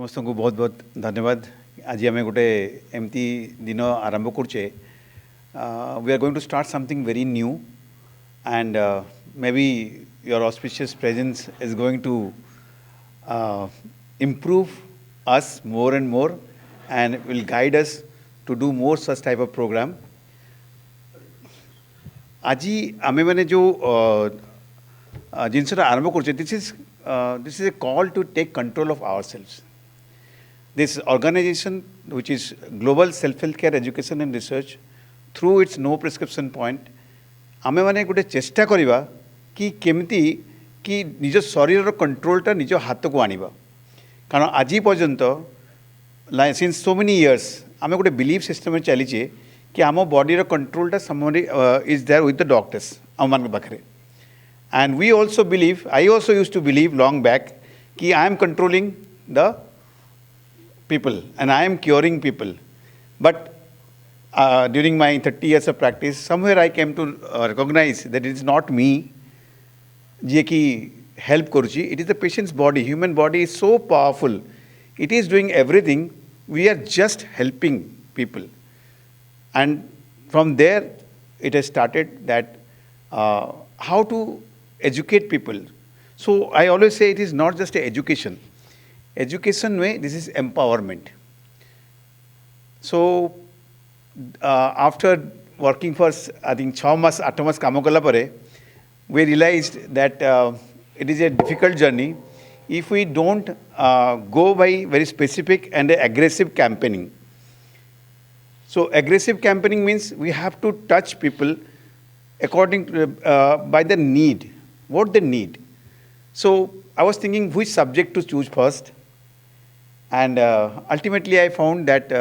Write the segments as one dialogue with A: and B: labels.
A: समस्त को बहुत बहुत धन्यवाद। आज आम गोटे एमती दिन आरंभ करुचे। We are going to start something very new and maybe your auspicious presence is going to improve us more and more and will guide us to do more such type of program. आज आमे मैंने जो जिनसा आरंभ करुचे, this is a call to take control of ourselves. This organization, which is Global Self-Health Care Education and Research, through its no prescription point, आमे मैंने गोटे चेष्टा करिबा कि केमती कि निज शरीर कंट्रोलटा निज हाथ को आनिबा। कारण आज पर्यंत सिंस सो मेनी इयर्स आमे गोटे बिलीफ सिस्टम में चलीचे कि आम बॉडी कंट्रोलटा somebody is there with the doctors आम मान पाखे। And we also believe, I also use to believe long back कि I am controlling the people and I am curing people. But during my 30 years of practice, somewhere I came to recognize that it is not me je ki help karuchi. It is the patient's body. Human body is so powerful. It is doing everything. We are just helping people. And from there, it has started that how to educate people. So I always say it is not just a education. Education way, this is empowerment. So after working for I think 6 months, 8 months काम कला परे, we realized that it is a difficult journey if we don't go by very specific and aggressive campaigning. So aggressive campaigning means we have to touch people according to by the need, what they need. So I was thinking which subject to choose first. And ultimately, I found that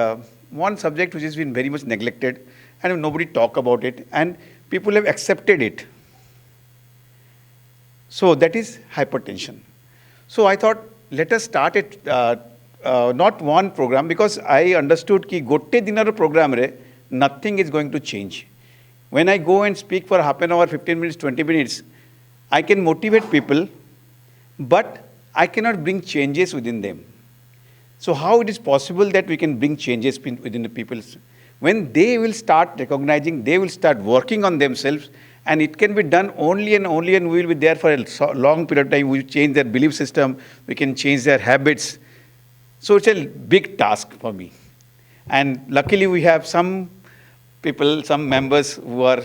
A: one subject which has been very much neglected and nobody talk about it and people have accepted it. So that is hypertension. So I thought, let us start it, not one program, because I understood कि गोटे दिनर program रे nothing is going to change. When I go and speak for half an hour, 15 minutes, 20 minutes, I can motivate people, but I cannot bring changes within them. So how it is possible that we can bring changes within the people? When they will start recognizing, they will start working on themselves, and it can be done only and we will be there for a long period of time. We will change their belief system, we can change their habits. So it's a big task for me. And luckily we have some people, some members who are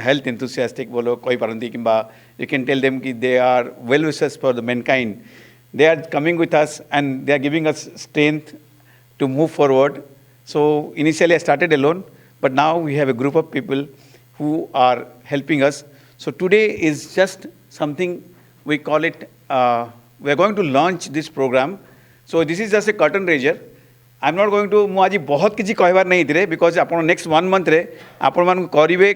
A: health enthusiastic, you can tell them that they are well-wishers for the mankind. They are coming with us and they are giving us strength to move forward. So initially I started alone, but now we have a group of people who are helping us. So today is just something, we call it, we are going to launch this program. So this is just a curtain raiser. I'm not going to, ମୁଁ आज बहुत किसी कहबार नहीं इतरे because आपण next 1 month रे आपण मान करिवे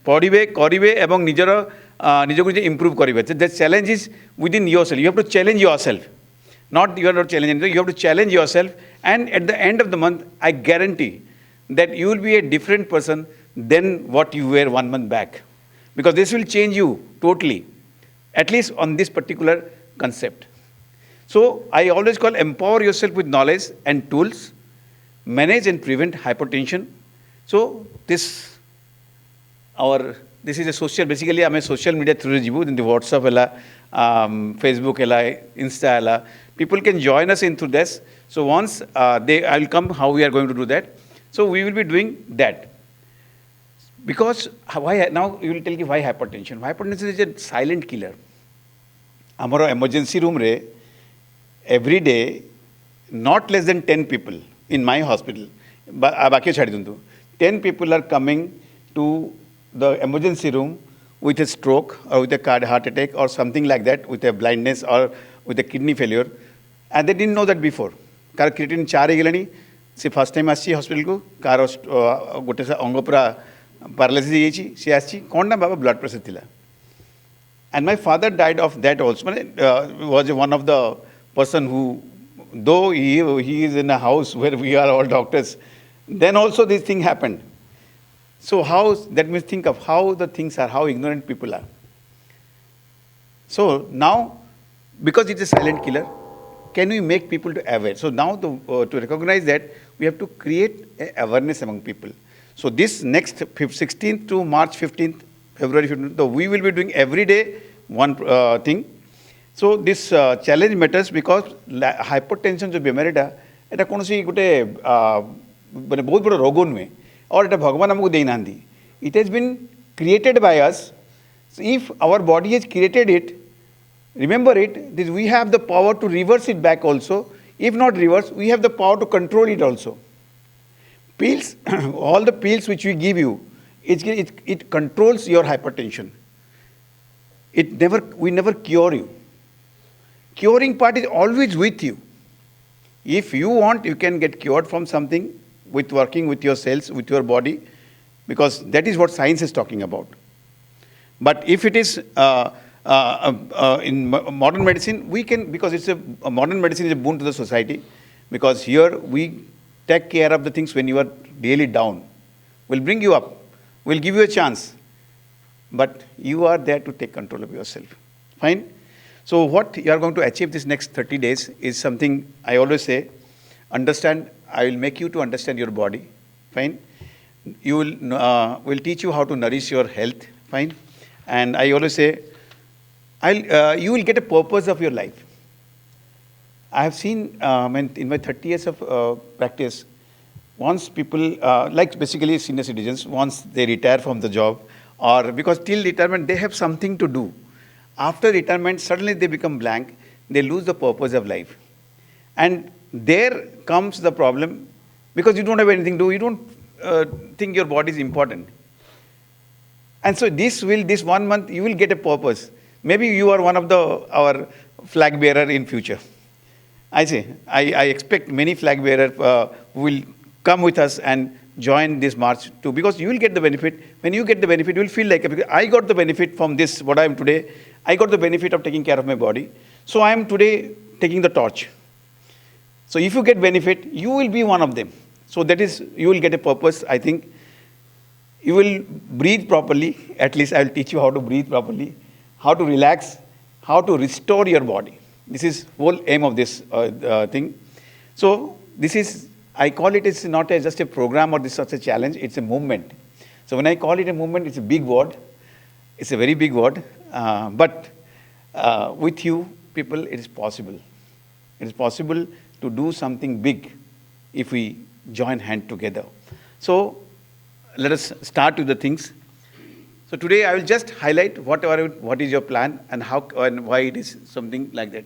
A: पढ़िवे करिवे एवं निजर निजको improve करिवे. The challenge is within yourself. You have to challenge yourself. Not you are not challenging. You have to challenge yourself. And at the end of the month, I guarantee that you will be a different person than what you were 1 month back. Because this will change you totally. At least on this particular concept. So I always call empower yourself with knowledge and tools, manage and prevent hypertension. So this is a social, basically I'm a social media through in the WhatsApp, Facebook, Insta, people can join us into this. So once I'll come how we are going to do that. So we will be doing that. Because why now you will tell me why hypertension. Hypertension is a silent killer. Our emergency room re, every day, not less than 10 people in my hospital, 10 people are coming to the emergency room with a stroke or with a heart attack or something like that, with a blindness or with a kidney failure, and they didn't know that before. Car creatine 4 ହେଇଗଲାଣି, ସେ first time ଆସିଛି hospital को, car ଗୋଟେ ଅଙ୍ଗ ପୁରା paralysis ହେଇଯାଇଛି, ସେ ଆସିଛି, କ'ଣ ନା ବାବା blood pressure ଥିଲା. And my father died of that also. Was one of the person who, though he is in a house where we are all doctors, then also this thing happened. So how, that means think of how the things are, how ignorant people are. So now, because it's a silent killer, can we make people to aware? So now to recognize that, we have to create awareness among people. So this next 16th to March 15th, February 15th, so we will be doing every day one thing. So this challenge matters because hypertension जो बेमारीटा एटा कौन सी गुटे बने बहुत बड़ा रोग नुहे और एटा भगवान हमको देना दी. It has been created by us. So if our body has created it, remember it, this we have the power to reverse it back also. If not reverse, we have the power to control it also. Pills, all the pills which we give you, it controls your hypertension. We never cure you. Curing part is always with you. If you want, you can get cured from something with working with your cells, with your body, because that is what science is talking about. But if it is in modern medicine, we can, because it's a modern medicine is a boon to the society, because here we take care of the things when you are really down. We'll bring you up. We'll give you a chance. But you are there to take control of yourself. Fine? So what you are going to achieve this next 30 days is something I always say, understand, I will make you to understand your body. Fine? You will teach you how to nourish your health. Fine? And I always say, you will get a purpose of your life. I have seen in my 30 years of practice, once people, like basically senior citizens, once they retire from the job, or because till retirement they have something to do. After retirement, suddenly they become blank, they lose the purpose of life. And there comes the problem, because you don't have anything to do, you don't think your body is important. And so this 1 month, you will get a purpose. Maybe you are one of our flag bearer in future. I say, I expect many flag bearers will come with us and join this march too, because you will get the benefit. When you get the benefit, you will feel like, I got the benefit from this, what I am today. I got the benefit of taking care of my body. So I am today taking the torch. So if you get benefit, you will be one of them. So that is, you will get a purpose, I think. You will breathe properly. At least I will teach you how to breathe properly, how to relax, how to restore your body. This is whole aim of this thing. So this is, I call it, it's not just a program or this such a challenge, it's a movement. So when I call it a movement, it's a big word. It's a very big word. But with you people, it is possible. It is possible to do something big if we join hand together. So let us start with the things. So today I will just highlight what is your plan and how and why it is something like that.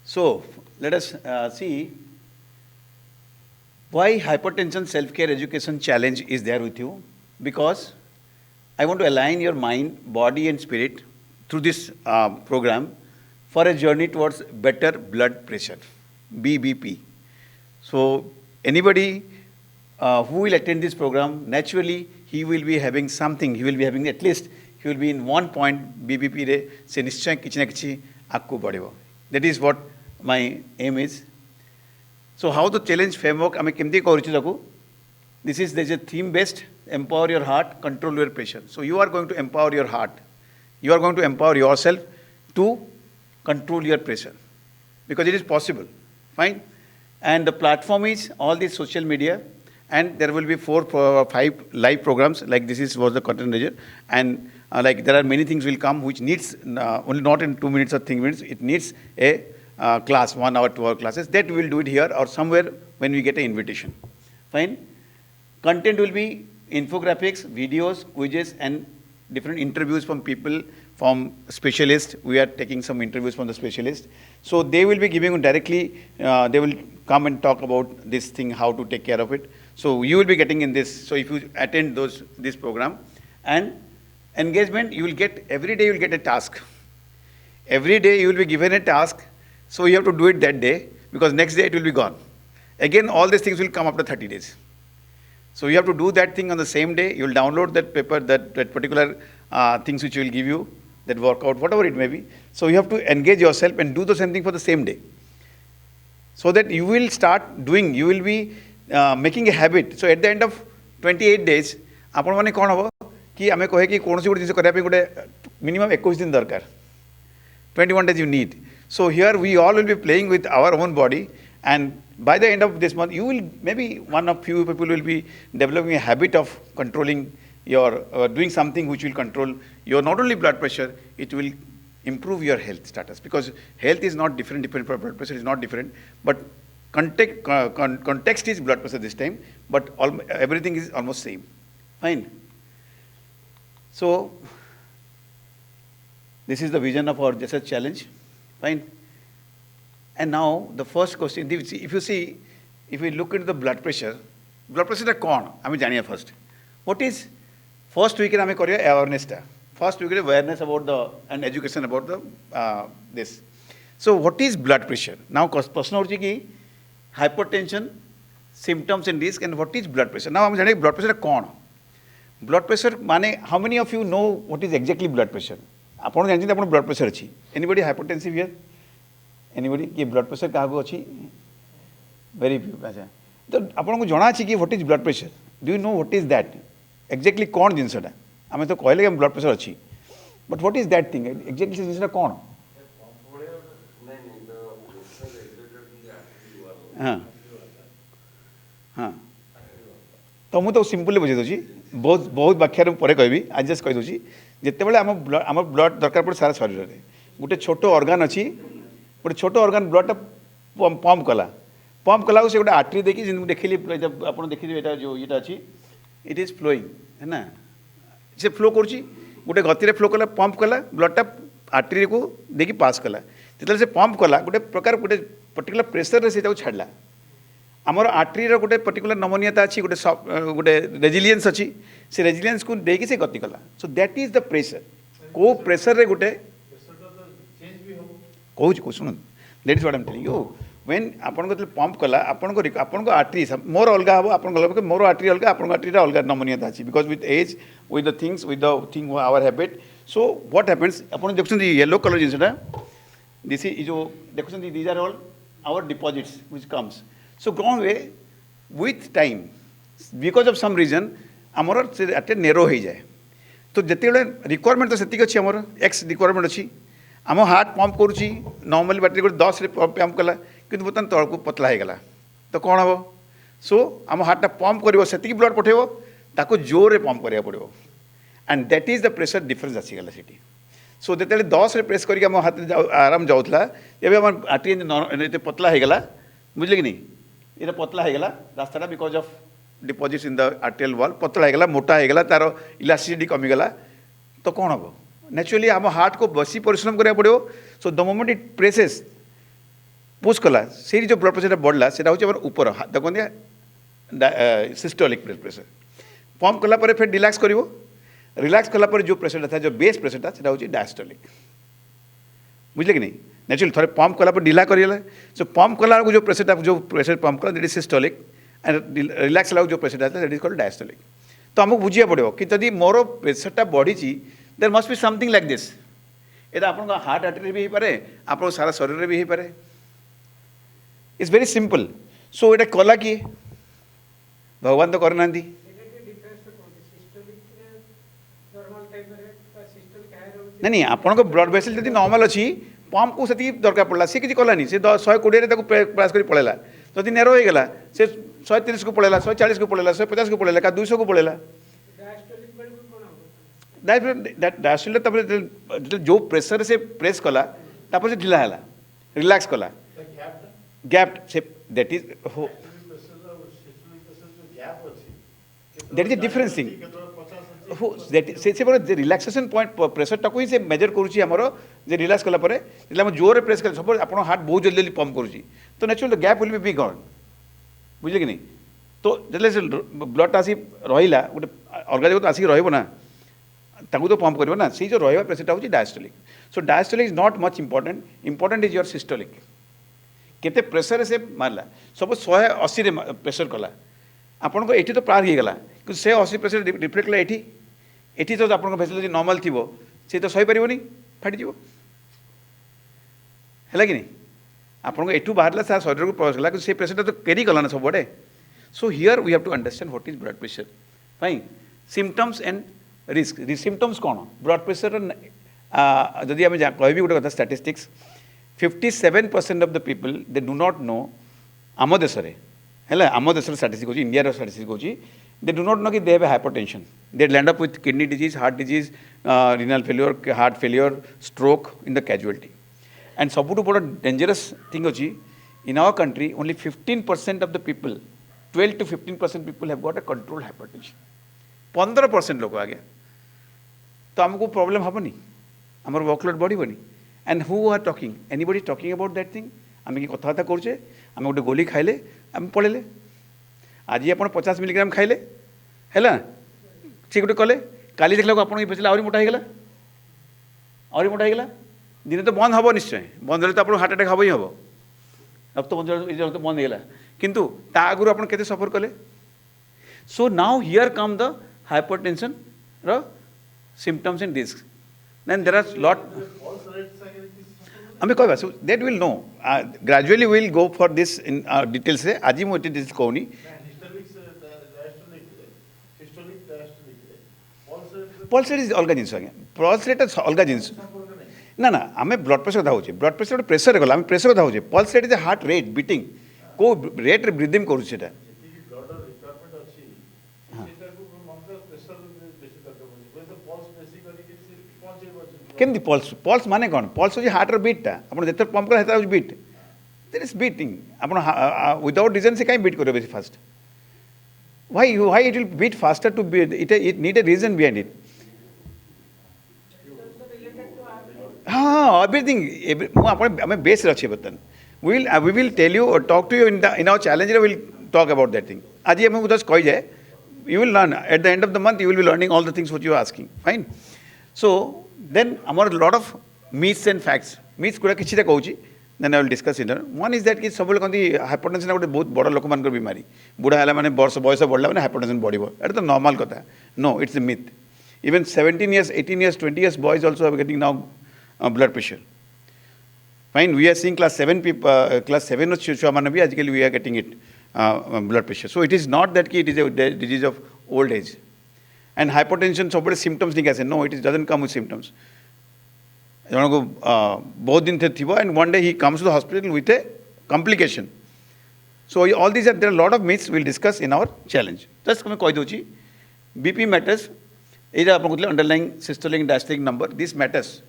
A: So let us see why hypertension self-care education challenge is there with you. Because I want to align your mind, body and spirit through this program for a journey towards better blood pressure, BBP. So anybody who will attend this program, naturally he will be having something, he will be having at least, he will be in 1 point BBP re se nischay kichi na kichi akku badhibo. That is what my aim is. So how the challenge framework ame kemti karuchu taku? This is, there is a theme based, empower your heart, control your pressure. So you are going to empower your heart. You are going to empower yourself to control your pressure, because it is possible. Fine. And the platform is all these social media, and there will be 4 or 5 live programs, like this was the content measure, and like there are many things will come which needs only not in 2 minutes or 3 minutes, it needs a class, 1 hour, 2 hour classes. That we will do it here or somewhere when we get an invitation. Fine. Content will be infographics, videos, quizzes, and different interviews from people, from specialists. We are taking some interviews from the specialists. So they will be giving you directly, they will come and talk about this thing, how to take care of it. So you will be getting in this. So if you attend this program, and engagement, you will get, every day you will get a task. Every day you will be given a task. So you have to do it that day, because next day it will be gone. Again, all these things will come after 30 days. So you have to do that thing on the same day. You will download that paper, that particular things which will give you, that workout, whatever it may be. So you have to engage yourself and do the same thing for the same day. So that you will start doing, you will be making a habit. So at the end of 28 days, apan mane kon hobo? कि आम कहे कि कौन गोटे जिन करने गोटे minimum 21 दिन दरकार 21 days you need. So here we all will be playing with our own body, and by the end of this month, you will maybe one of few people will be developing a habit of controlling your doing something which will control your not only blood pressure, it will improve your health status, because health is not different. Blood pressure is not different, but context is blood pressure this time, but everything is almost same. Fine. So this is the vision of our research challenge. Fine. And now the first question, if you see, if we look into the blood pressure is कौन आम जानिए first. What is first week आम करिया awareness टा. First week awareness about the and education about the this. So what is blood pressure? Now प्रश्न होची कि hypertension, symptoms and risk, and what is blood pressure? Now आम जानिए blood pressure कौन. Blood pressure माने how many of you know what is exactly blood pressure? आपन जानते हैं आपन ब्लड प्रेशर अच्छी. Anybody hypertensive here? Anybody कि ब्लड प्रेशर क्या अच्छी? Very few. अच्छा. तो आपन को जाना अच्छी कि what is blood pressure? Do you know what is that? Exactly कौन जिनसा टा? हमें तो कहले कि हम ब्लड प्रेशर अच्छी. But what is that thing? Exactly जिनसा कौन? हाँ. हाँ. तो मुझे तो सिंपल बुझे दूसरी. बहुत व्याख्या पर कहबी. आज जस्ट कह दूसरी. जिते बड़े आम ब्लड दरकार पड़े सारा शरीर में गोटे छोट अर्गान अच्छी गोटे छोट अर्गान ब्लडटा पंप कला से गोटे आर्टरी देखी देखिली आप देखिए यहाँ जो ये अच्छी इट इज फ्लोइंग है ना से फ्लो करुच्ची गोटे गति फ्लो कला पंप कला ब्लडटा आर्टरी को देखिए पास कला जो से पंप कला गोटे प्रकार गोटे पर्टिकुलर प्रेसर से छाड़ा आमर आर्टरीर गोटे पर्टिकुलर नमनीयता अच्छी गोटे गोटे रेजिलियंस अच्छी से रेजिलियंस को देकी से गति कला. So that is the pressure को प्रेशर रे गोटे कहूँ शुणु that is what I am telling you when आपन को पंप कला आपन को आर्टरी मोर अलग हम आपन अलग मोर आर्टरी अलग आपन आर्टरी अलग नमनीयता अच्छी because with age with the thing our habit. So what happens आपन देखुछन येलो कलर जिनसटा दिस इज जो देखुछन these are all our deposits which comes. So gone way with time because of some reason आमर से narrow हो जाए तो जिते रिक्वायरमेंट तो सेतिक अच्छी आमर एक्स रिक्वायरमेंट अच्छी आम हार्ट पंप करुच्ची नॉर्मली बैटरी गोटे 10 पंप कला कि बर्तमान तौर को पतला हो गला तो कौन हम. सो आम हार्टा पंप कर से ब्लड पठेब ताको जोर पंप करा पड़ो and that is the pressure difference आसीगला से. सो जो 10 प्रेस करके आम हाथ आराम जाऊला एवं आम आर्टरी पतला हो गला बुझे कि नहीं ये पतला हो गला रास्ता because of deposits in the arterial wall पतला हो गला मोटा हो गला तार इलास्टिसिटी कमीगला तो कौन हम नेचुरली आम हार्ट को बसी परिश्रम करा पड़ो. So the moment it presses push कला से जो ब्लड प्रेशर बढ़ला से हूँ ऊपर देखते सिस्टोलिक प्रेशर पंप कला फिर रिलैक्स कर रिलैक्स कला जो प्रेशर था जो बेस प्रेशर था हूँ डायस्टोलिक बुझे कि नहीं. नेचुरली थोड़े पंप कला ढिला कर सो पंप कला जो प्रेशर पंप कला that is systolic and relax जो प्रेशर था दैट इज कॉल्ड डायस्टोलिक. तो आमको बुझा पड़ो कि जदि मोर प्रेशरटा बढ़ी there must be something like this. ये आप हार्ट आर्टरी भी हो पारे आप सारा शरीर भी हो पारे. It's very simple. सो ये कला किए भगवान तो करना नहीं आपण को ब्लड वेसल जब नॉर्मल अच्छी पंप को से दरकार पड़ा सी किसी कलानी से 120 प्रयास कर पड़ेगा जदि नेरो हो गला से 130 को पड़ेगा 140 को पड़ेगा 150 को पड़ेगा 200 को पड़ेगा डायस्टोलिक जो प्रेशर से प्रेस कला से ढिला है रिलैक्स कला gap say that is that is difference thing से रिलैक्सेशन पॉइंट प्रेशर टाक ही से मेजर करुँमर जे रिलैक्स कलापर जोर प्रेस कर सपोज आप हार्ट बहुत जल्दी जल्दी पंप करुँच तो natural gap will be gone बुझे कि नहीं. तो जो ब्लड आसी रहा गोटे अलग जगह तो आसिक रहा तो पंप कर ना से जो रहा प्रेशरटा हूँ diastolic. So diastolic is not much important is your systolic केते प्रेशर से मारला सब 180 प्रेशर कला आपन को एठी तो पार हो गला कि 180 प्रेशर रिफ्लेक्ट कला एठी तो आपन भेसल नॉर्मल थी से तो सही पारिबनी फाटी है कि नहीं आपन को एठू बाहर सारा शरीर को प्रवेश कला से प्रेशर तो कैरी कला ना सब बड़े. So here we have to understand what is blood pressure. Fine symptoms and risk symptoms कौन ब्लड प्रेशर जदि आम कह गोटे कथा statistics 57% of the people they do not know आम देश है आम देश स्टाटिस्टिक हो इंडिया स्टाटिस्टिक हो दे डू नॉट नो कि they have hypertension they land up with kidney disease heart disease renal failure heart failure stroke in the casualty and सबुठ बड़ डेंजरस थिंग अच्छी in our country only 15% of the people 12 to 15% people have got a control hypertension 15% लोग आगे तो आमको problem हेनी आम workload बढ़नी and who are talking anybody talking about that thing आम कि कथबार्ता करुचे आम गोटे गोली खाइले आम पड़े आज आप 50 मिलीग्राम खाइले है सी गोटे कले काली देखला आप आहरी मोटा होगा आहरी मोटा होगा दिन तो बंद हम निश्चय बंद हेल्ले तो आप हार्ट अटैक हम ही हम रक्त रक्त बंद होगा किंतु ता आगु आप केते सफर कले so now here come the hypertension रो symptoms and risks then there are lot आम कहवा so that will know gradually we will go for this in details रे आज मु details कहूनी पल्स रेट इज अलग जिनस आज्ञा पल्स रेट अलग जिनस ना ना आम ब्लड प्रेशर कथा होचे ब्लड प्रेशर गोटे प्रेशर गला आम प्रेशर कथा होचे pulse rate is heart rate beating को रेट रे ब्रीदिंग करू सेटा केमती पल्स पल्स माने कौन पल्स हो हार्टर बीटा आप जिते पंप कर बीट देर इज बीटिंग आप विदाउट रीजन से कहीं बीट करेंगे fast why it will beat faster to beat it need a reason behind it everything I base अच्छे बर्तन we will tell you or talk to you in our challenge we will talk about that thing आज हमें उधर कही जाए you will learn at the end of the month you will be learning all the things what you are asking fine so then amar lot of myths and facts myths गुड़ा किसी ता कहूँ then I will discuss it one is that कि सब लोग कहते hypertension गोटे बहुत बड़ा लोक मान बीमारी बुढ़ा है माने बयस बढ़ला माने hypertension बढ़िबो एटा तो नॉर्मल कथा no it's a myth even 17 years 18 years 20 years boys also are getting now blood pressure fine we are seeing class 7 people class 7 छुआ माने भी आजकल we are getting it blood pressure so it is not that कि it is a disease of old age and hypertension सब symptoms नहीं कैसे no it doesn't come with symptoms जन को बहुत दिन थे and one day he comes to the hospital with a complication so all these are there are a lot of myths we'll discuss in our challenge just मैं कह दूची BP matters ये आप underlying systolic and diastolic number this matters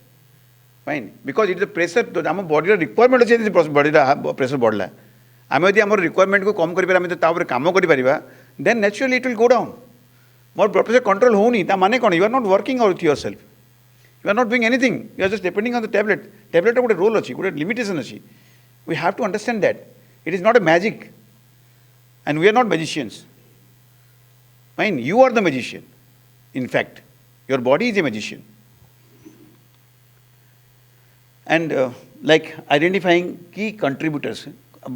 A: fine because it is the pressure तो आम body requirement अच्छे body pressure बढ़ला आम यदि आम रिक्वायरमेंट को कम कर काम कर then naturally it will go down more blood pressure control होनी ता माने कौन you are not working out yourself you are not doing anything you are just depending on the tablet गोटे रोल अच्छी गोटे लिमिटेशन अच्छी we have to understand that it is not a magic and we are not magicians fine you are the magician in fact your body is a magician and like identifying key contributors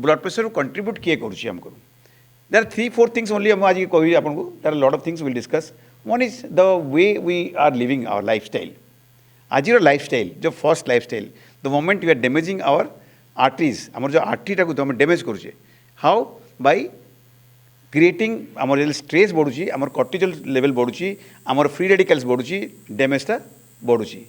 A: blood pressure contribute किए करूँ हमको there are 3-4 things only हम आज कही आपको there are a lot of things we will discuss one is the way we are living our lifestyle आज lifestyle जो first lifestyle the moment you are damaging our arteries आम जो आर्टरीटा को आम डैमेज करुचे हाउ बाय क्रिएटिंग आमर stress बढ़ुची आमर कॉर्टिजोल लेवल बढ़ुची आमर फ्री रेडिकल्स बढ़ुची डैमेजटा बढ़ुची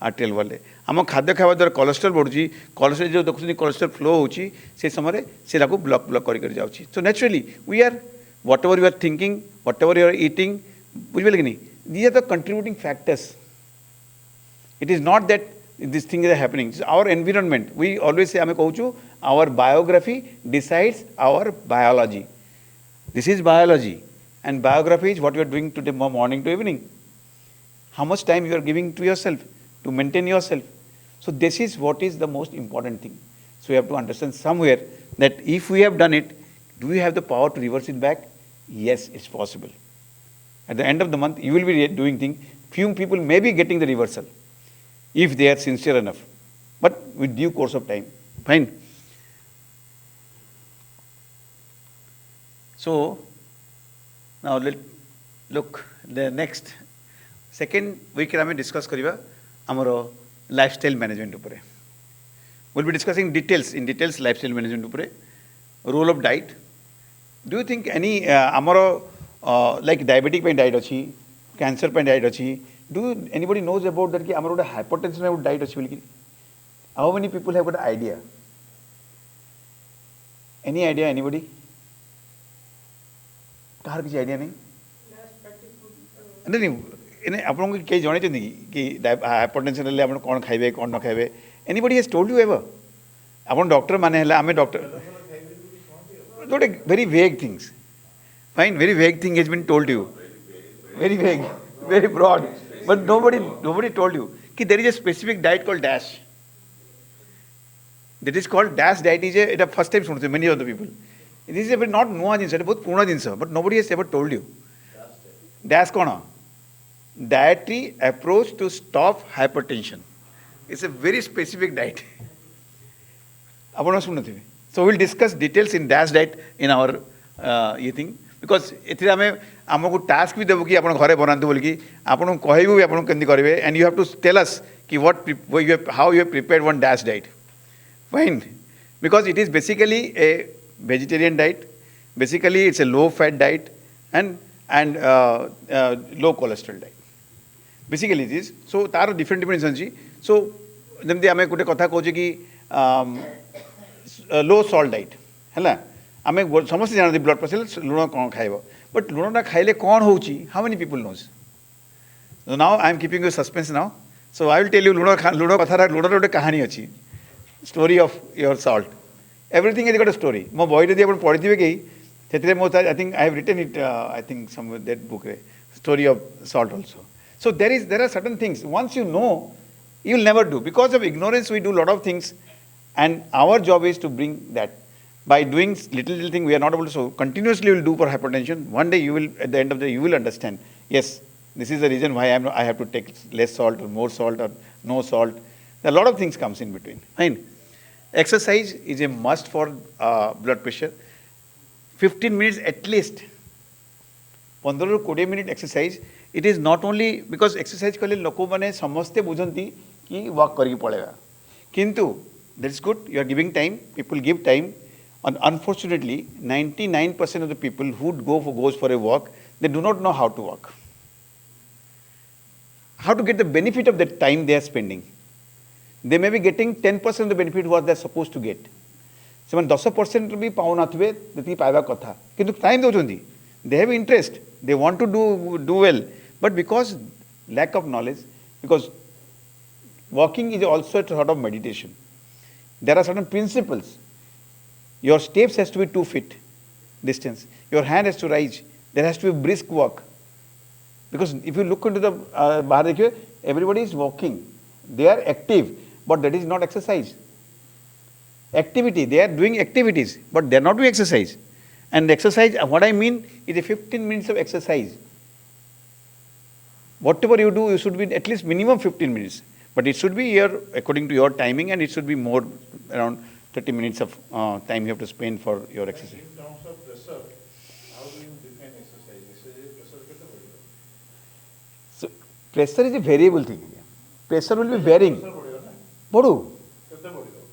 A: आर्टेरियल वाले आम खाद्य खावा द्वारा कोलेस्ट्रॉल बढ़ुची कोलेस्ट्रॉल जो देखुं कोलेस्ट्रॉल फ्लो होची से समय से ब्लॉक ब्लॉक कर जाऊँगी so naturally we are whatever you are thinking whatever you are eating बुझे कि नहीं these are the contributing factors it is not that this thing is happening it's our environment we always say ame कहूँ our biography decides our biology this is biology and biography is what you are doing today morning to evening how much time you are giving to yourself to maintain yourself so this is what is the most important thing so you have to understand somewhere that if we have done it do we have the power to reverse it back yes it's possible at the end of the month you will be doing thing few people may be getting the reversal if they are sincere enough but with due course of time fine so now look the next second week ame discuss kariba amaro lifestyle management upare we'll be discussing in details lifestyle management upare role of diet do you think any amaro like diabetic pe diet achi cancer पे diet अच्छी do anybody knows about that कि आमर गोटे hypertension diet अच्छी बोलिकी how many people have got idea any idea anybody कहार किसी idea नहीं नहीं आपको कई जन कि हाइपरटेंशन हेल्ले आप कौन खाइबे कौन न खाइबे anybody has told you ever आप डॉक्टर माने आम डॉक्टर गोटे very vague things fine very vague thing has been told you very vague, very broad, but nobody told you कि there is a specific diet called DASH. That is called DASH diet is a first time सुनते many of the people. This is a very not नुआ जिनस है बहुत पुराना जिनस but nobody has ever told you. DASH कौन? Dietary approach to stop hypertension. It's a very specific diet. आप सुनते हैं. So we'll discuss details in DASH diet in our ये thing. Because ए आमको टास्क भी देव कि आप घरे बनातु बोलिकी आपको कहबू भी आपको केमती करेंगे and you have to tell us कि what how you have prepared one dash diet fine because it is basically a vegetarian diet basically it's a low fat diet and low cholesterol diet basically it is so तार different different अच्छी सो जमी आम गोटे कथा कहे कि लो salt diet है आम समस्त जानते ब्लड प्रेशर लुण कौन खाइब बट लुणटा खाइले कौन हो how many people knows now I am keeping you suspense now so I will tell you लुण लुण कथार लुणर गोटे कहानी अच्छी story of your salt everything is गोटे स्टोरी मो बही यदि आप पढ़ी कहीं से मो I think I have written it I think some that book रे story of salt also so there are certain things once you know you will never do because of ignorance we do lot of things and our job is to bring that by doing little thing we are not able to so continuously will do for hypertension one day you will at the end of the day you will understand yes this is the reason why I have to take less salt or more salt or no salt there are a lot of things comes in between fine exercise is a must for blood pressure 15 minutes at least 15 ରୁ 20 minute exercise it is not only because exercise कले लोक मैंने समस्ते बुझंती कि walk करके पड़ेगा किंतु that is good you are giving time people give time and unfortunately 99% of the people who goes for a walk they do not know how to walk how to get the benefit of the time they are spending they may be getting 10% of the benefit what they are supposed to get ସେମାନେ 10% ବି ପାଉନଥିବେ ଯେତିକି ପାଇବା କଥା କିନ୍ତୁ time ଦେଉଛନ୍ତି they have interest they want to do well but because lack of knowledge because walking is also a sort of meditation there are certain principles your steps has to be 2 feet distance your hand has to rise there has to be brisk walk because if you look into the bahar dekhiye everybody is walking they are active but that is not exercise activity they are doing activities but they are not doing exercise and exercise what I mean is a 15 minutes of exercise whatever you do you should be at least minimum 15 minutes but it should be here according to your timing and it should be more around 30 minutes of time you have to spend for your exercise.
B: In terms of pressure, how do you define exercise? Exercise pressure kete badhibo?
A: So pressure is a variable thing. Pressure will be varying.
B: Pressure badhibo na?
A: Badu.
B: Kete badhibo?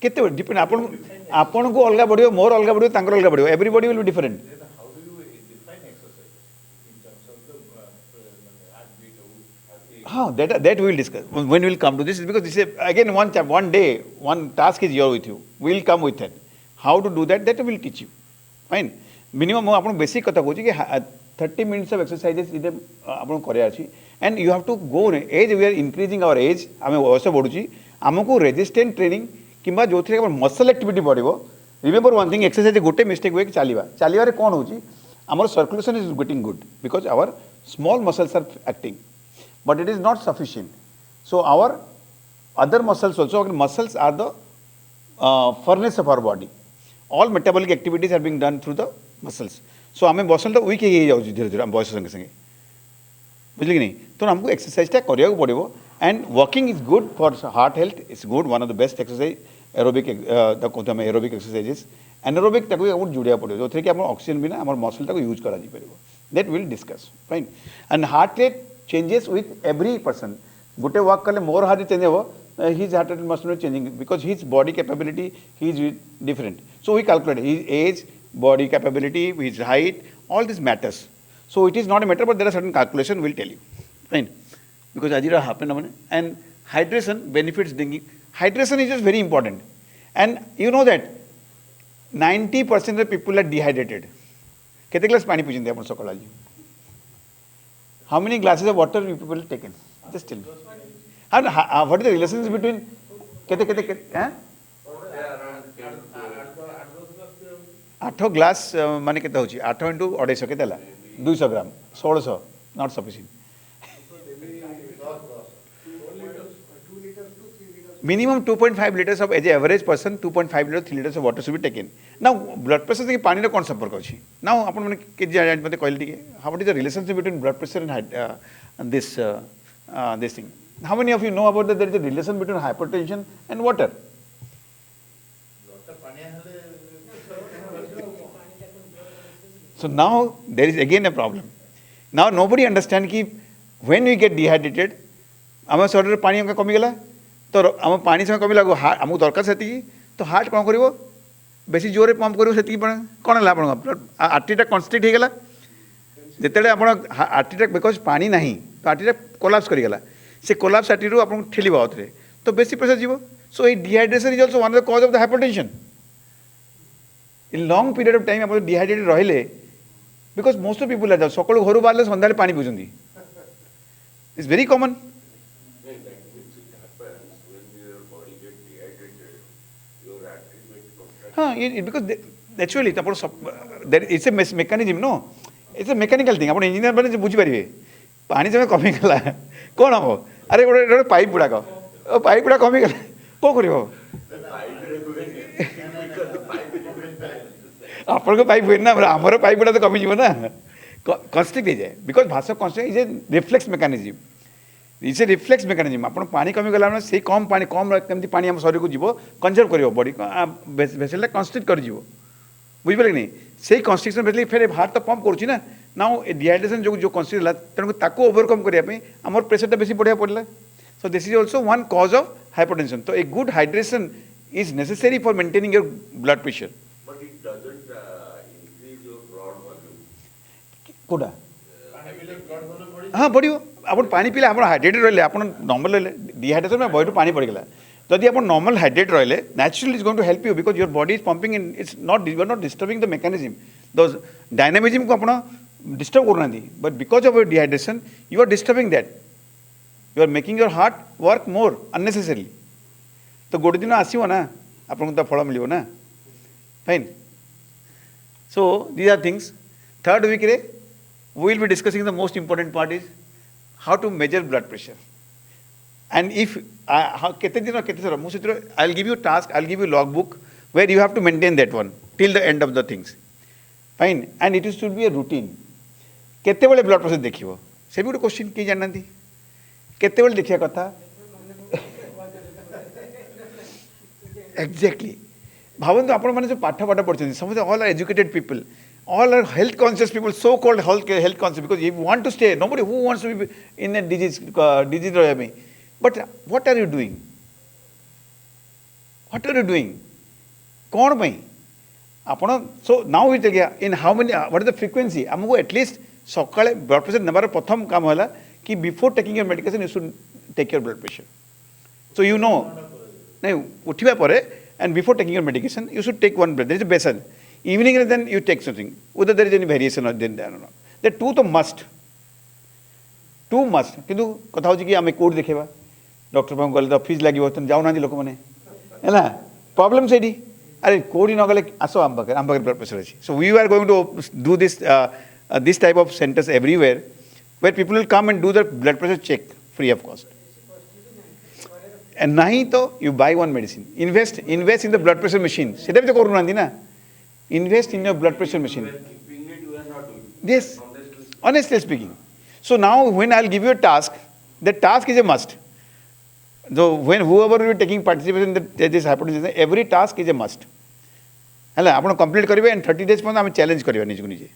A: Kete badhibo? Depend. आपन को अलगा badhibo, मोर अलगा badhibo, तांकर अलगा badhibo. Everybody will be different.
B: Then how do you define exercise in terms of the heartbeat?
A: That we will discuss when we will come to this because this is again one day one task is here with you we will come with it how to do that we will teach you fine minimum आपन basic कथा कहूँ कि 30 minutes of exercises इधे आपन करे अच्छी and you have to go age we are increasing our age आमे वयस बढ़ुची आमको resistant training किंबा जो थे मसल एक्टिविटी बढ़िबो remember one thing exercise गोटे मिस्टेक हुए कि चालिबा रे कोन होची हमर circulation is getting good because our small muscles are acting but it is not sufficient so our other muscles also muscles are the furnace of our body all metabolic activities are being done through the muscles so आमे muscle तो weak हो जाउची धीरे धीरे हम बयस संगे संगे बुझली कि नहीं तो हमको एक्सरसाइज टा करिया को पड़िबो and walking is good for heart health it's good one of the best exercise aerobic the कोते हम aerobic exercises anaerobic ताको हमको जुड़िया पड़िबो जो थे कि हम ऑक्सीजन बिना हमर मसल ताको यूज करा जी परिबो that will discuss fine and heart rate changes with every person gote walk kale more heart change hobo his heart rate must not changing because his body capability he is different so we calculate his age body capability his height all this matters So it is not a matter, but there are certain calculation we'll tell you. Fine. Because Ajira happened, and hydration benefits drinking. Hydration is just very important. And you know that 90% of people are dehydrated. Kete glass pani pichinte apun sakala aji? How many glasses of water you people taken? Just tell me. What is the relationship between kete? 8 glass माने केते होची 8 into 250 केते ला 200 ग्राम 1600 not sufficient. Minimum 2.5 liters of, as an average person, 2.5 liters, 3 liters of water should be taken. Now, blood pressure is पानी रे कौन संपर्क अछि? Now, अपन माने के जान मते कहले टिके, how what is the relationship between blood pressure and this thing? How many of you know about that there is a relation between hypertension and water? So now there is again a problem. Now nobody understands कि when we get dehydrated, आम शरीर पानी हमका कमी गला, तो आम पानी से कमी लागो आमको दरकार सेती तो हार्ट कौन करिवो बेसी जोरे पंप करिवो सेती कौन है आपन आर्टरीटा कन्स्ट्रिक्ट हो गला जेतेले आपन आर्टरीटा बिकॉज पानी नहीं तो आर्टरीटा कोलैप्स करी गला से कोलैप्स आर्टरी रो आपन ठेलिबा आउथरे तो बेसी प्रेशर जीवो so a dehydration is also one of the cause of the hypertension in long period of time आपन डिहाइड्रेटेड रहिले because most of people are सकाळु घर बाहरले संध्याले पानी पिउछंदी it's very common. Because naturally it's a mechanism, no? It's a mechanical thing. आप engineer बने जो बुझी पारिबे पानी से कमी गला कौन हम अरे गोटे पाइप गुड़ाक पाइप गुड़ा कमी गला कौन करिवो आपन को पाइप हुए ना हमर पाइप गुड़ा तो कमी जीव ना कन्स्ट्रिक्ट हो जाए बिकॉज भाषा constrict is a reflex mechanism it's a reflex mechanism आप पानी कमी गला से कम पानी कमी पानी आम शरीर को जीव कंजर्व कर बॉडी भेसलटा कन्स्ट्रिक्ट कर जीव बुझिपारे कि नहीं से कन्स्ट्रिक्शन भेसले फिर हार्ट तो पंप करुच्ची ना नाउ डिहाइड्रेशन जो कन्स्ट्रिक्ट है तेणु ताको ओवरकम करने आम प्रेसरटा बेसी बढ़िया पड़ा so this is also one cause of hypertension तो a good hydration is necessary for maintaining your blood pressure.
B: But it doesn't increase your blood volume.
A: कोटा हाँ बढ़ आप पानी पीले आप हाइड्रेटेड रही आप नॉर्मल रही डिहाइड्रेशन में बॉडी पानी पड़गला जदि आप नॉर्मल हाइड्रेट रही naturally is going to help you because your body is pumping in it's not you are not disturbing the mechanism the dynamism को आप डिस्टर्ब करना but because of your dehydration you are disturbing that you are making your heart work more unnecessarily तो गोटे दिन आसो ना आपको तो फल मिल ना fine. So these are things third week रे we will be discussing the most important part is how to measure blood pressure. And if I'll give you a task, I'll give you a logbook where you have to maintain that one till the end of the things. Fine. And it should be a routine. केते बेले blood pressure देखियो से भी गोटे question की जानती केते बेले देखिया कथा exactly भावନ୍ତୁ ଆପଣ ମାନେ जो पाठ पढ़छन समझ all are educated people all are health conscious people so called health conscious because if you want to stay nobody who wants to be in a disease but what are you doing कौन भाई आपण so now we tell you in how many what is the frequency हमको at least सकाळे blood pressure number प्रथम काम होला कि before taking your medication you should take your blood pressure so you know नहीं उठिबा परे and before taking your medication you should take one breath there is a basin evening then you take something whether there is any variation or then there or not the two to must किंतु कथा होची कि आमे code देखेबा doctor palm गले तो fees लागिवो तन जाउ ना लोक माने हैला प्रॉब्लम सेडी अरे कोडी न गले आसो आम बकर ब्लड प्रेशर अछि so we are going to do this type of centers everywhere where people will come and do the blood pressure check free of cost and nahi to you buy one medicine invest in the blood pressure machine सेटा भी तो करू नांदी ना invest in your blood pressure machine. Yes, honestly speaking. So now when I'll give you a task, the task is a must. So when whoever will be taking participation in this hypothesis, every task is a must. Hello, आप complete करिवे and 30 days पर हम challenge करिवे निज को निजे.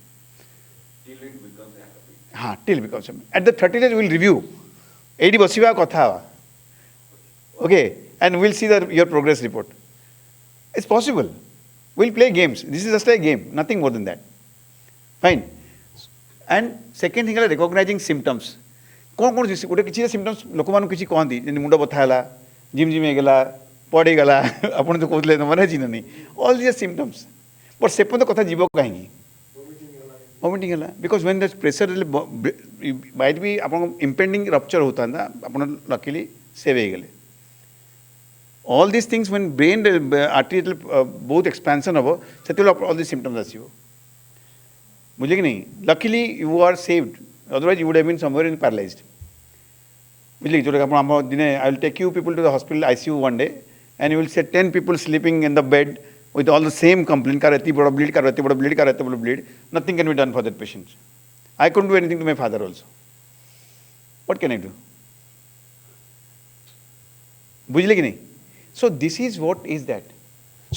B: Till it becomes a habit.
A: हाँ, till it becomes a habit. At the 30 days we will review. एडी बसिवा कथा okay, and we'll see your progress report. It's possible. We'll play games. This is just a game, nothing more than that. Fine. And second thing है recognising symptoms कौन कौन गोटे किसी symptoms लोक मान किसी कहती जमी मुंड बथा है जिम जिम होगा पड़गला आपड़ जो कहते मन है नहीं ऑल दिस सिम्पटम्स बट से पर्यंत कथा जीव कहीं वोमिटिंग है because when the pressure might भी आप इम्पेंडिंग रप्चर होता आप लकीली सेव हो गले all this things when brain arterial बहुत एक्सपेंशन हम से ऑल दिस सिम्पटम्स आसो बुझे कि नहीं luckily you are saved otherwise you would have been somewhere in paralysed बुझे जो आम दिने I will take you people to the hospital ICU one day and you will say 10 people sleeping in the bed with all the same complaint car इतनी बड़ा bleed car इतनी बड़ा bleed car इतनी बड़ा bleed nothing can be done for that patient. I couldn't do anything to my father also. What can I do? बुझले कि नहीं? So this is what is that.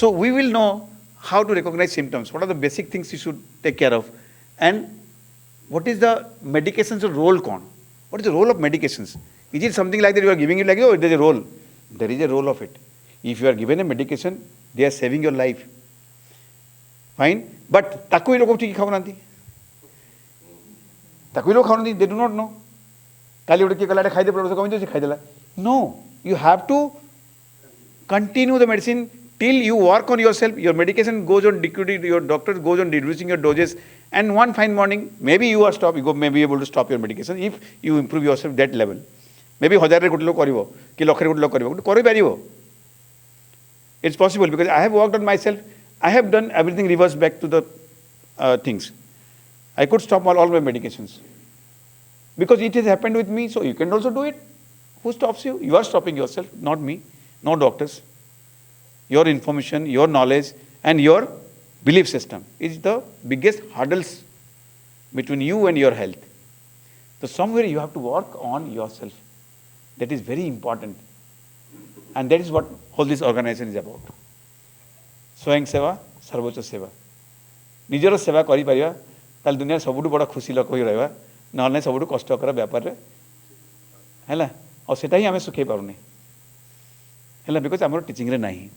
A: So we will know how to recognize symptoms. What are the basic things you should take care of, and what is the medications role कौन? What is the role of medications? Is it something like that you are giving it like oh there is a role? There is a role of it. If you are given a medication, they are saving your life. Fine, but ताकू लोग ठीक खाऊ नांती, ताकू लोग खाऊ नांती, they do not know. काली उड़े के कलाटे खाई दे पड़े तो कमी तो खाई देला. No, you have to continue the medicine till you work on yourself. Your medication goes on decreasing, your doctor goes on reducing your doses, and one fine morning, maybe you are stop, you go may be able to stop your medication if you improve yourself that level. Maybe 1000 रे गोटे लोग करिवो कि लक्ष रे गोटे लोग करिवो करि पारिवो. It's possible because I have worked on myself. I have done everything reverse back to the things. I could stop all my medications because it has happened with me. So you can also do it. Who stops you? You are stopping yourself, not me, no doctors. Your information, your knowledge, and your belief system is the biggest hurdles between you and your health. So somewhere you have to work on yourself. That is very important. And that is what whole this organization is about. स्वयं सेवा सर्वोच्च सेवा निजर सेवा करि परिबा ताल दुनिया सबुठु बड़ा खुशी लोक होई रहबा नहले सबुठु कष्टकर व्यापार रे हैला और सेटा ही हमें सुखै पारुनी हैला बिकॉज़ हमर टीचिंग रे नाही.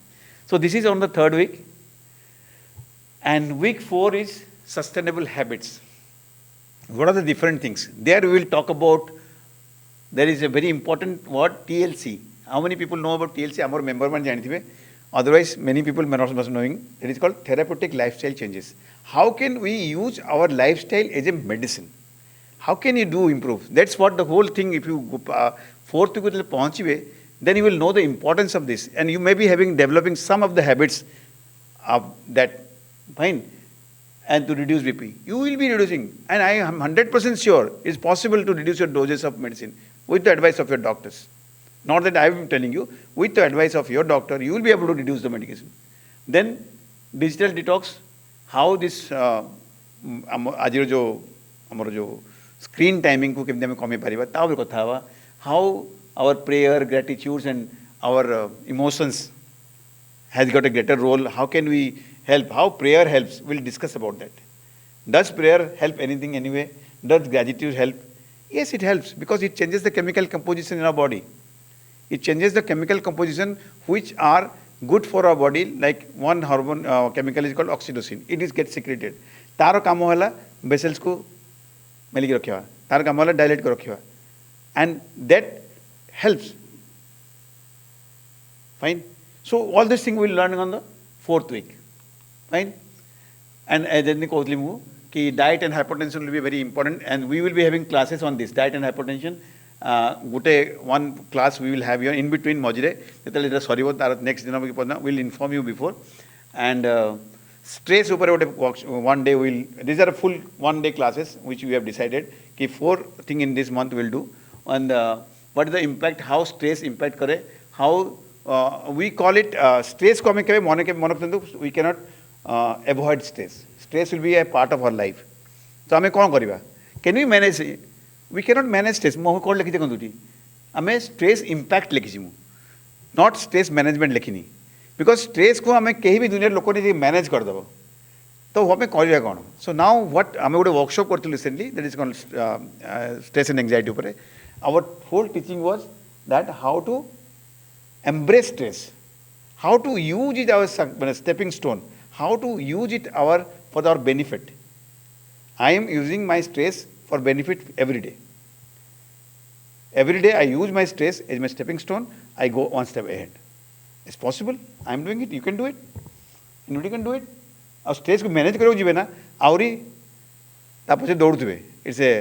A: So this is on the third week, and week 4 is sustainable habits. What are the different things? There we will talk about. There is a very important word, TLC. How many people know about TLC? Our member man जानथिबे. Otherwise, many people may not be knowing. It is called therapeutic lifestyle changes. How can we use our lifestyle as a medicine? How can you do improve? That's what the whole thing. If you fourth week will पहुंचिबे, then you will know the importance of this, and you may be developing some of the habits of that. Fine. And to reduce BP, you will be reducing, and I am 100% sure it's possible to reduce your doses of medicine with the advice of your doctors. Not that I am telling you, with the advice of your doctor, you will be able to reduce the medication. Then digital detox, how this आज जो हमर जो screen timing को केमते हमें कमे परिबा ताउ कथा हवा, how our prayer, gratitudes, and our emotions has got a greater role. How can we help? How prayer helps? We'll discuss about that. Does prayer help anything anyway? Does gratitude help? Yes, it helps because it changes the chemical composition in our body. It changes the chemical composition which are good for our body, like one hormone chemical is called oxytocin. It is gets secreted. तारो काम होला vessels को malic रखिवा. तारो काम होला dilate को रखिवा. And that helps. Fine. So all these things we'll learn on the 4th week. Fine. And as I told you, diet and hypertension will be very important, and we will be having classes on this diet and hypertension. One class we will have here in between Mojire. Next we'll inform you before. And stress one day these are full 1 day classes which we have decided. 4 things in this month we'll do. And what is the impact, how stress impact kare, how we call it stress ko we cannot avoid stress. Stress will be a part of our life. So ame kon kariba? Can we manage it? We cannot manage stress. Mo call lekhi dekanduti. Ame stress impact lekhi mu. Not stress management lekhini. Because stress ko ame kehi bhi दुनिया लोगों ने manage कर दबो. तो हमें करिया कोन? So now what ame गोटे workshop करथिलु recently, that is called stress and anxiety upare. Our whole teaching was that how to embrace stress, how to use it as a stepping stone, how to use it for our benefit. I am using my stress for benefit every day. Every day I use my stress as my stepping stone, I go one step ahead. It's possible. I'm doing it. You can do it. Anybody can do it. ଆଉ ଷ୍ଟ୍ରେସ୍କୁ manage କରିବାକୁ ଯିବେ ନା ଆହୁରି ତା ପଛରେ ଦୌଡ଼ୁଥିବେ it's a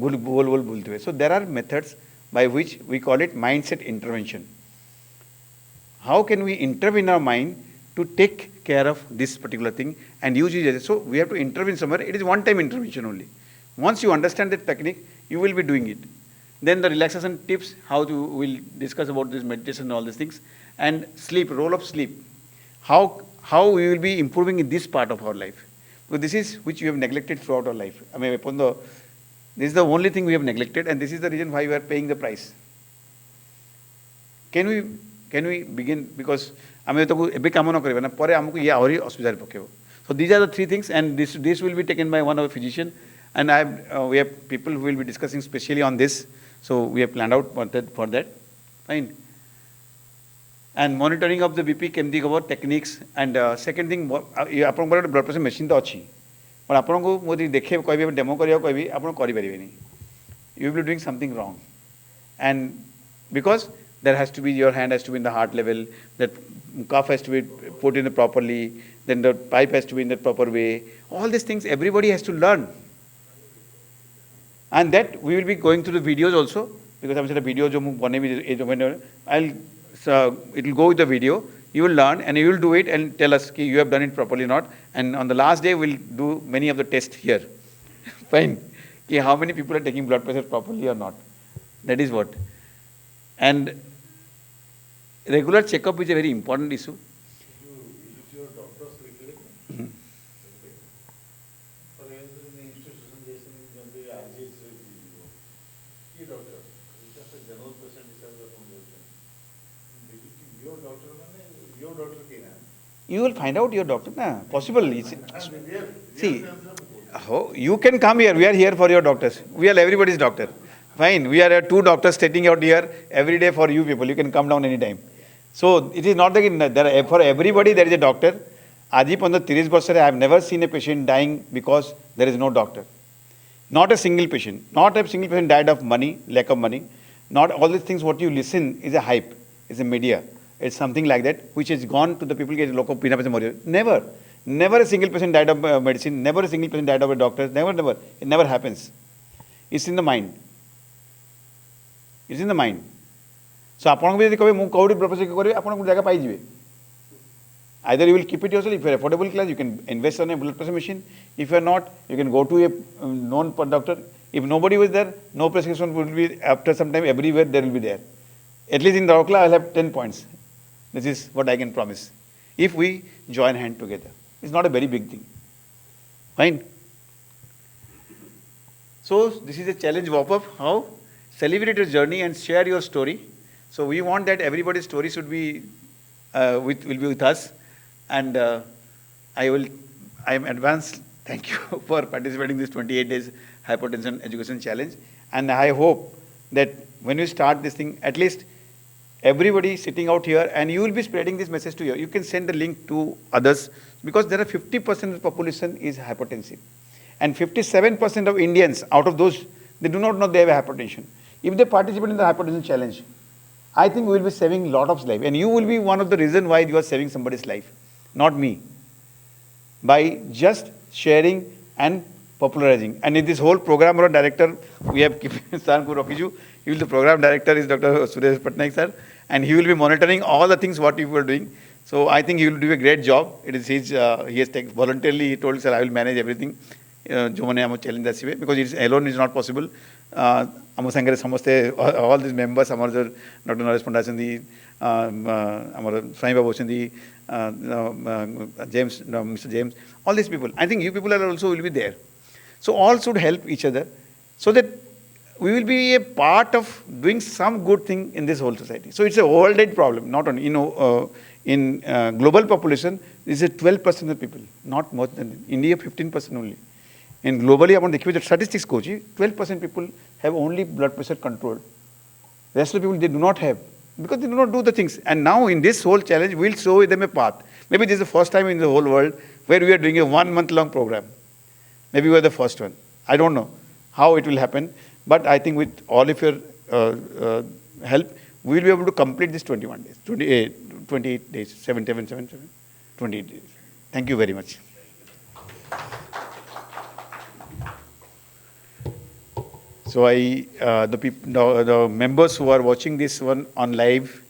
A: ଗୋଲ ଗୋଲ ଗୋଲ ବୁଲୁଥିବେ so there are methods by which we call it mind set intervention how can we intervene in our mind to take care of this particular thing and use it so we have to intervene somewhere. It is one time intervention only. Once you understand that technique you will be doing it. Then the relaxation tips, how to we'll discuss about this meditation and all these things. And sleep, role of sleep, how we will be improving in this part of our life, because this is which we have neglected throughout our life. I mean this is the only thing we have neglected, and this is the reason why we are paying the price. Can we begin, because ଆମେ ତାକୁ ଏବେ କାମ ନ କରିବା ନା ପରେ ଆମକୁ ଇଏ ଆହୁରି ଅସୁବିଧାରେ ପକେଇବ. So these are the three things, and this will be taken by one of the physician, and we have people who will be discussing specially on this. So we have planned out for that. Fine. And monitoring of the BP କେମିତି ହେବ techniques, and second thing ଆପଣଙ୍କର ଗୋଟେ blood pressure machine ତ ଅଛି, but ଆପଣଙ୍କୁ ମୁଁ ଯଦି ଦେଖେଇ କହିବି ଡେମୋ କରିବାକୁ କହିବି ଆପଣ କରିପାରିବେନି. You will be doing something wrong, and because there has to be, your hand has to be in the heart level, that cuff has to be put in properly, then the pipe has to be in the proper way. All these things everybody has to learn. And that we will be going through the videos also, because I'm saying the video it will go with the video. You will learn and you will do it and tell us you have done it properly or not. And on the last day we'll do many of the tests here. Fine. How many people are taking blood pressure properly or not. That is what. And regular checkup is a very important issue.
B: Is your doctor's related? For example, in the institution, doctor, just a general patient your doctor,
A: You will find out your doctor. Possible. See, you can come here. We are here for your doctors. We are everybody's doctor. Fine. We are two doctors sitting out here every day for you people. You can come down anytime. So it is not that for everybody there is a doctor. Aji panda 30 years I have never seen a patient dying because there is no doctor. Not a single patient. Not a single patient died of money, lack of money. Not all these things what you listen is a hype, is a media. It's something like that which has gone to the people get local pina Never. Never a single patient died of medicine. Never a single patient died of a doctor. Never. It never happens. It's in the mind. It's in the mind. So ଆପଣଙ୍କୁ ବି ଯଦି କହିବେ ମୁଁ କୋଉଠି blood pressure କରିବେ ଆପଣ ଗୋଟେ ଜାଗା ପାଇଯିବେ. Either you will keep it yourself. If you are affordable class, you can invest on a blood pressure machine. If you are not, you can go to a known doctor. If nobody was there, no prescription will be, after some time everywhere there will be there. At least in Raurkela I will have 10 points. This is what I can promise. If we join hand together. It's not a very big thing. Fine. So this is a challenge wrap-up. How? Celebrate your journey and share your story. So we want that everybody's story should be will be with us. And I am advanced. Thank you for participating in this 28 days hypertension education challenge. And I hope that when you start this thing, at least everybody sitting out here, and you will be spreading this message to you. You can send the link to others, because there are 50% of the population is hypertensive. And 57% of Indians, out of those, they do not know they have hypertension. If they participate in the hypertension challenge, I think we will be saving a lot of life. And you will be one of the reasons why you are saving somebody's life, not me. By just sharing and popularizing. And in this whole program, our director, we have Sir Rakiju. He will the program director is Dr. Suresh Patnaik sir, and he will be monitoring all the things what you are doing. So I think he will do a great job. It is his, he has taken voluntarily, he told sir, I will manage everything. Challenge because it alone is not possible. All these members, Dr. Naresh Pandya Sindhi, Swami Babu Sindhi, James, Mr. James, all these people. I think you people are also will be there. So all should help each other, so that we will be a part of doing some good thing in this whole society. So it's a worldwide problem, not only, in global population, this is 12% of people, not more than India, 15% only. And globally, upon the statistics, 12% people have only blood pressure control. The rest of the people, they do not have, because they do not do the things. And now in this whole challenge, we'll show them a path. Maybe this is the first time in the whole world where we are doing a 1 month long program. Maybe we are the first one. I don't know how it will happen, but I think with all of your help, we will be able to complete this 21 days, 28 days, 28 days. Thank you very much. So the members who are watching this one on live,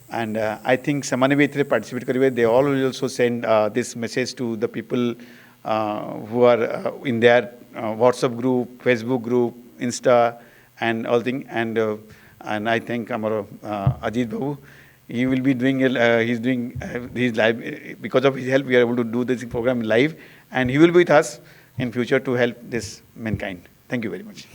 A: and I think samane bhi ethre participate karibe, they all will also send this message to the people who are in their WhatsApp group, Facebook group, Insta, and all thing. And I think Amaro Ajit Babu, he will be doing he's live because of his help. We are able to do this program live, and he will be with us in future to help this mankind. Thank you very much.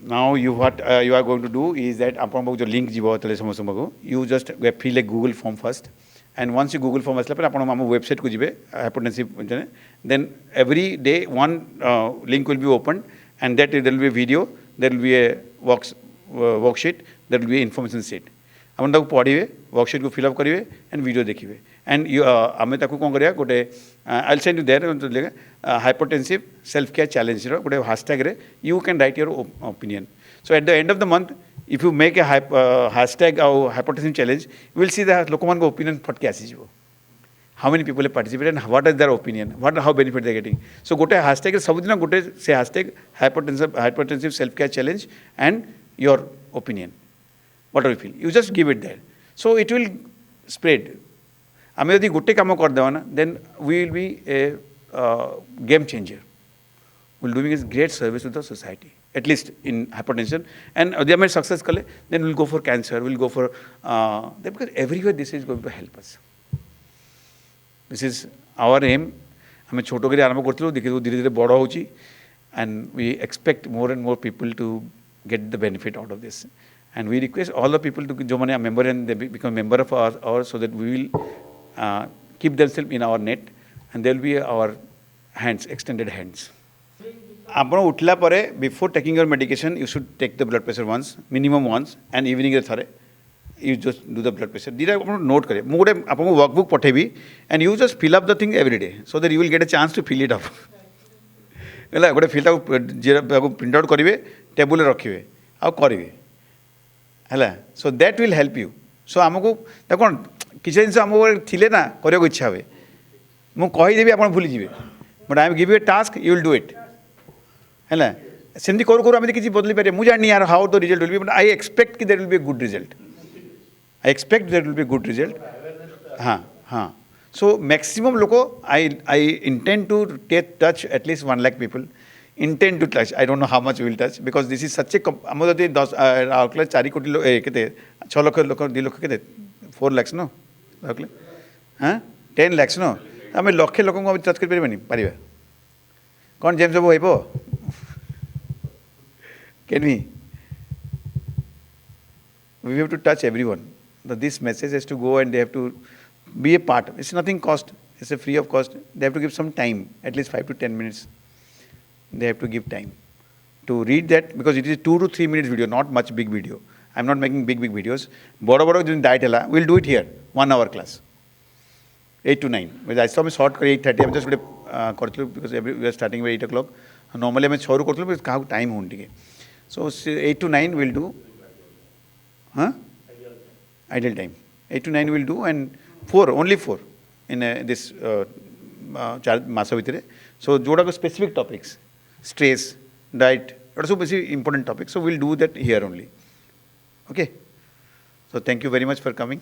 A: Now what you are going to do is that your link you just fill a Google form first, and once you Google form website ko jibe hypertensive, then every day one link will be opened, and that there will be a video, there will be a worksheet, there will be information sheet. ଆପଣ ତାକୁ ପଢ଼ିବେ, worksheet को fill up करिवे and video देखिवे, and ଆମେ ତାକୁ କ'ଣ କରିବା, ଗୋଟେ I'll send you there hypertensive self care challenge ର ଗୋଟେ hashtag ରେ you can write your opinion. So at the end of the month, if you make a hashtag hypertensive challenge, you will see that ଲୋକମାନଙ୍କ opinion ଫଟକି ଆସିଯିବ. How many people have participated and what is their opinion, how benefit they are getting. So ଗୋଟେ hashtag ରେ ସବୁଦିନ ଗୋଟେ ସେ hashtag hypertensive self care challenge and your opinion. Whatever you feel, you just give it there. So it will spread. आमे यदि गोटे काम कर देवा ना, then we will be a game changer. We'll doing a great service to the society, at least in hypertension. And if we success kale, then we'll go for cancer, we'll go for because everywhere this is going to help us. This is our aim. हमें छोटो करे आरंभ करते लोग देखिए वो धीरे धीरे बड़ा होची, and we expect more and more people to get the benefit out of this. And we request all the people to जो माने member and they become member of ours, so that we will keep themselves in our net, and they will be our hands, extended hands. ଆପଣ ଉଠିଲା ପରେ before taking your medication, you should take the blood pressure once, minimum once, and evening रे थरे you just do the blood pressure. दीरा ଆପଣ note करें. ମୁଁ ଗୋଟେ ଆପଣଙ୍କୁ workbook ପଠେଇବି, and you just fill up the thing every day, so that you will get a chance to fill it up. ହେଲା ଗୋଟେ fill up print out करिवे, table रे रखिवे, ଆଉ କରିବେ. ହେଲା, so that will help you. So ଆମକୁ ଦେଖ କିଛି ଜିନିଷ ଆମକୁ ଥିଲେ ନା କରିବାକୁ ଇଚ୍ଛା ହୁଏ, ମୁଁ କହିଦେବି ଆପଣ ଭୁଲି ଯିବେ, but I will give you a task, you will do it. ହେଲା, ସେମିତି କରୁ କରୁ ଆମେ କିଛି ବଦଳି ପାରିବେ. ମୁଁ ଜାଣିନି यार how the result will be, but I expect कि there will be a good result. I expect there will be a good result. हाँ. So maximum लोगों, I intend to touch at least 1 lakh people. Intend to touch. I don't know how much we will touch, because this is such a ଆମର ଯଦି 4 କୋଟି କେତେ 6 ଲକ୍ଷ ଲୋକ 2 ଲକ୍ଷ କେତେ 4 lakhs no हाँ 10 lakhs no ଆମେ ଲକ୍ଷେ ଲୋକଙ୍କୁ ଆମେ ଟଚ୍ କରିପାରିବାନି ପାରିବା କ'ଣ ଯେମିତି ସବୁ ହେଇବ can we have to touch everyone. This message has to go, and they have to be a part. It's nothing cost, it's a free of cost. They have to give some time, at least 5 to 10 minutes. They have to give time to read that, because it is a 2 to 3 minutes video, not much big video. I'm not making big videos. Bada diet hela, we'll do it here, 1 hour class, 8 to 9. I saw me short 8:30. I'm just because we are starting by 8 o'clock. Normally I'm 6 ru because kahaku time hunti. So 8 to 9 we'll do. Ideal time. 8 to 9 we'll do, and only 4 in this masa vitare. So joda specific topics, stress, diet, also important topics. So we'll do that here only. Okay. So thank you very much for coming.